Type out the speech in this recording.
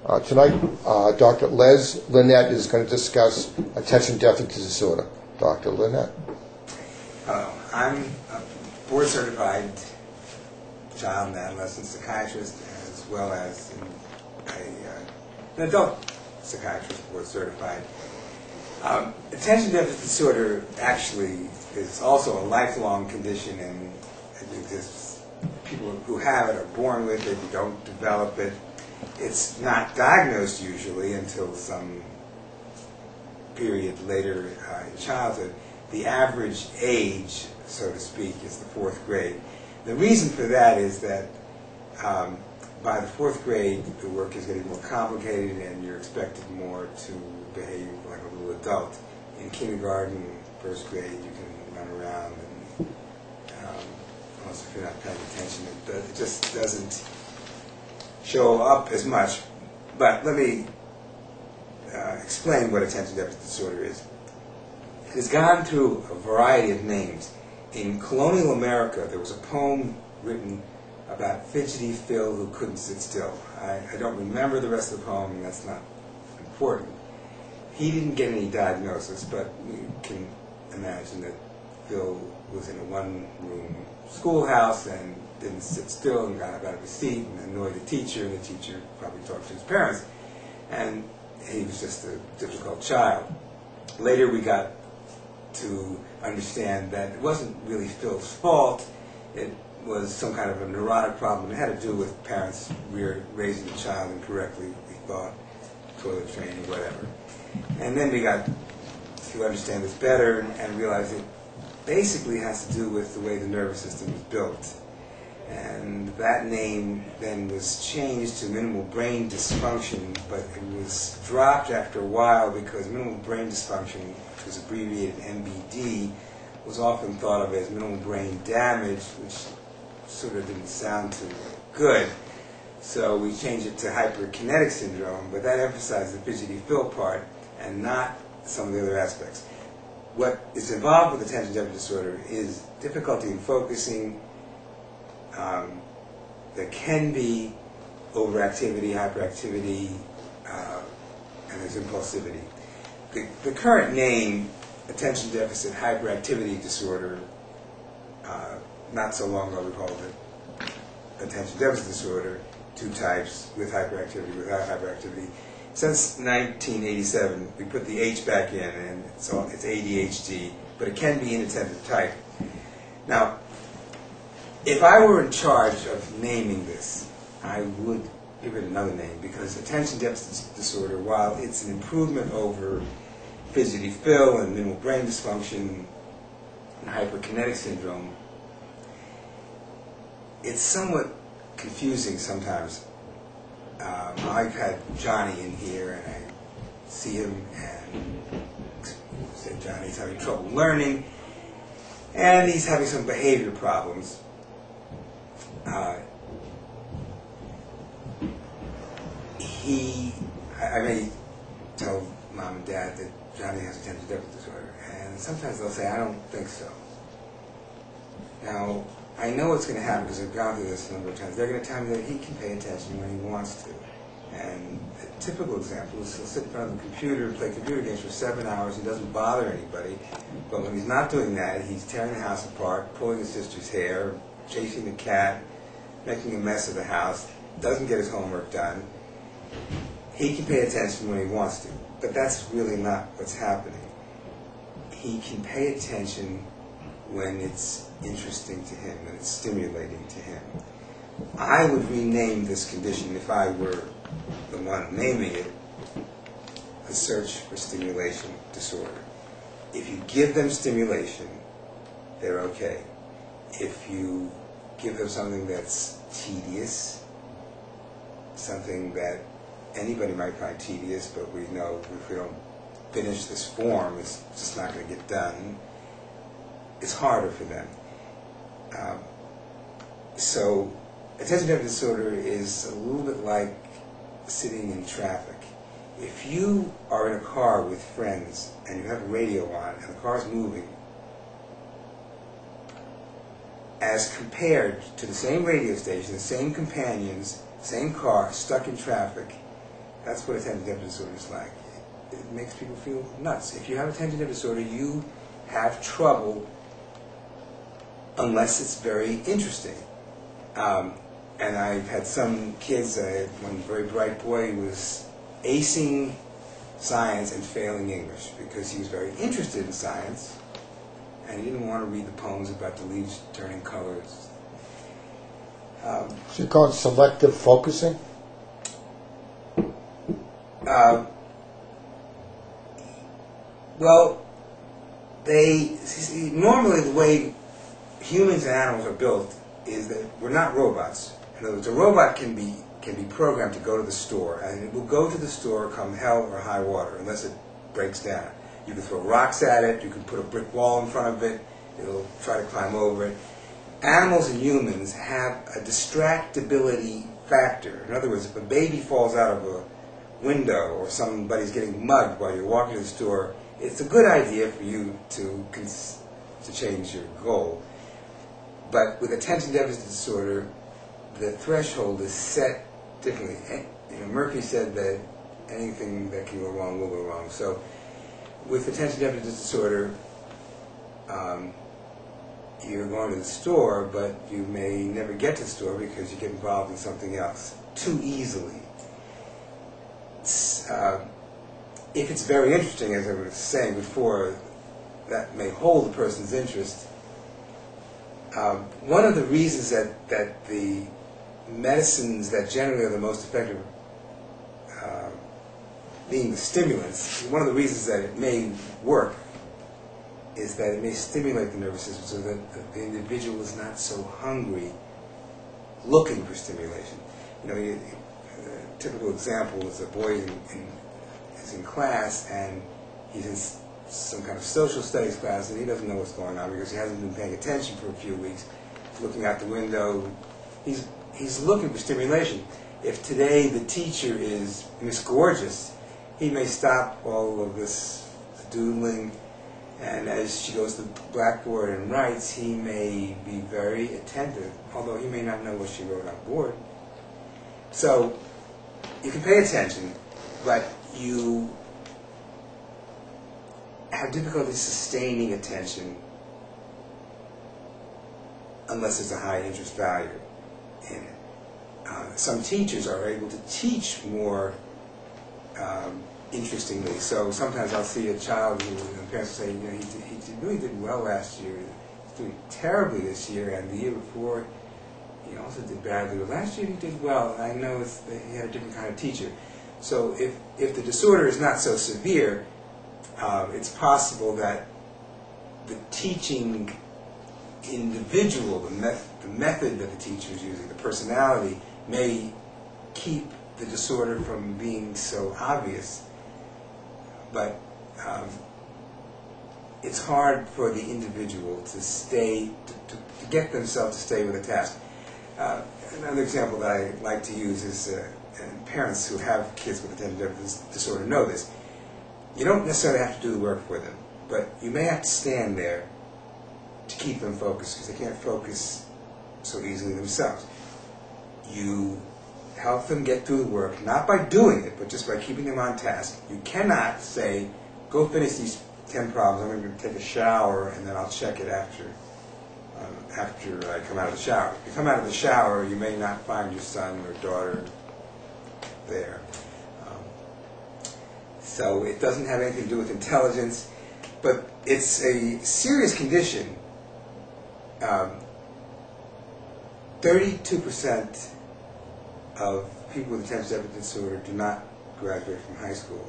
Tonight, Dr. Linet is going to discuss attention deficit disorder. Dr. Linet. Hello. I'm a board-certified child and adolescent psychiatrist, as well as an adult psychiatrist, board-certified. Attention deficit disorder actually is also a lifelong condition, and it exists. People who have it are born with it, you don't develop it. It's not diagnosed usually until some period later in childhood. The average age, so to speak, is the 4th grade. The reason for that is that by the 4th grade, the work is getting more complicated and you're expected more to behave like a little adult. In kindergarten, 1st grade, you can run around, and also if you're not paying attention, it just doesn't show up as much. But let me explain what attention deficit disorder is. It has gone through a variety of names. In colonial America, there was a poem written about fidgety Phil who couldn't sit still. I don't remember the rest of the poem, and that's not important. He didn't get any diagnosis, but you can imagine that Phil was in a one-room schoolhouse and didn't sit still and got up out of his seat and annoyed the teacher, and the teacher probably talked to his parents. And he was just a difficult child. Later we got to understand that it wasn't really Phil's fault. It was some kind of a neurotic problem. It had to do with parents raising the child incorrectly, we thought, toilet training, whatever. And then we got to understand this better and realize it basically has to do with the way the nervous system is built. And that name then was changed to minimal brain dysfunction, but it was dropped after a while because minimal brain dysfunction, which was abbreviated MBD, was often thought of as minimal brain damage, which sort of didn't sound too good. So we changed it to hyperkinetic syndrome, but that emphasized the fidgety Phil part and not some of the other aspects. What is involved with attention deficit disorder is difficulty in focusing. There can be overactivity, hyperactivity, and there's impulsivity. The current name, attention deficit hyperactivity disorder, not so long ago we called it attention deficit disorder, 2 types, with hyperactivity, without hyperactivity. Since 1987, we put the H back in, and it's ADHD, but it can be inattentive type. Now, if I were in charge of naming this, I would give it another name, because attention deficit disorder, while it's an improvement over fidgety Phil and minimal brain dysfunction and hyperkinetic syndrome, it's somewhat confusing sometimes. I've had Johnny in here, and I see him and say Johnny's having trouble learning, and he's having some behavior problems. I may tell Mom and Dad that Johnny has attention deficit disorder, and sometimes they'll say, I don't think so. Now, I know what's going to happen because I've gone through this a number of times. They're going to tell me that he can pay attention when he wants to. And a typical example is he'll sit in front of the computer and play computer games for 7 hours. He doesn't bother anybody. But when he's not doing that, he's tearing the house apart, pulling his sister's hair, chasing the cat, making a mess of the house, doesn't get his homework done. He can pay attention when he wants to. But that's really not what's happening. He can pay attention when it's interesting to him, when it's stimulating to him. I would rename this condition, if I were the one naming it, a search for stimulation disorder. If you give them stimulation, they're okay. If you give them something that's tedious, something that anybody might find tedious, but we know if we don't finish this form, it's just not going to get done, it's harder for them. So attention deficit disorder is a little bit like sitting in traffic. If you are in a car with friends and you have a radio on and the car's moving, as compared to the same radio station, the same companions, same car, stuck in traffic, That's what attention deficit disorder is like. It makes people feel nuts. If you have attention deficit disorder, you have trouble unless it's very interesting. And I've had some kids, one very bright boy who was acing science and failing English because he was very interested in science and he didn't want to read the poems about the leaves turning colors. So you call it selective focusing? Well, normally the way humans and animals are built is that we're not robots. In other words, a robot can be programmed to go to the store, and it will go to the store come hell or high water unless it breaks down. You can throw rocks at it, you can put a brick wall in front of it, it'll try to climb over it. Animals and humans have a distractibility factor. In other words, if a baby falls out of a window or somebody's getting mugged while you're walking to the store, it's a good idea for you to change your goal. But with attention deficit disorder, the threshold is set differently. Murphy said that anything that can go wrong will go wrong. So with attention deficit disorder, you're going to the store, but you may never get to the store because you get involved in something else too easily. If it's very interesting, as I was saying before, that may hold the person's interest. One of the reasons that the medicines that generally are the most effective, being the stimulants, one of the reasons that it may work is that it may stimulate the nervous system so that the individual is not so hungry looking for stimulation. A typical example is a boy is in class and he's in some kind of social studies class and he doesn't know what's going on because he hasn't been paying attention for a few weeks. He's looking out the window. He's looking for stimulation. If today the teacher is Miss Gorgeous, he may stop all of this doodling, and as she goes to the blackboard and writes, he may be very attentive, although he may not know what she wrote on board. So you can pay attention, but you have difficulty sustaining attention unless there's a high interest value in it. Some teachers are able to teach more interestingly. So sometimes I'll see a child who the parents will say, he really did well last year. He's doing terribly this year, and the year before he also did badly. But last year he did well, and I know he had a different kind of teacher. So if the disorder is not so severe, it's possible that the teaching individual, the method that the teacher is using, the personality, may keep the disorder from being so obvious. But it's hard for the individual to stay, to get themselves to stay with a task. Another example that I like to use is, and parents who have kids with attention deficit disorder know this, you don't necessarily have to do the work for them, but you may have to stand there to keep them focused because they can't focus so easily themselves. You help them get through the work, not by doing it, but just by keeping them on task. You cannot say, go finish these 10 problems, I'm going to take a shower, and then I'll check it after I come out of the shower. If you come out of the shower, you may not find your son or daughter there. So it doesn't have anything to do with intelligence, but it's a serious condition. 32% of people with attention deficit disorder do not graduate from high school.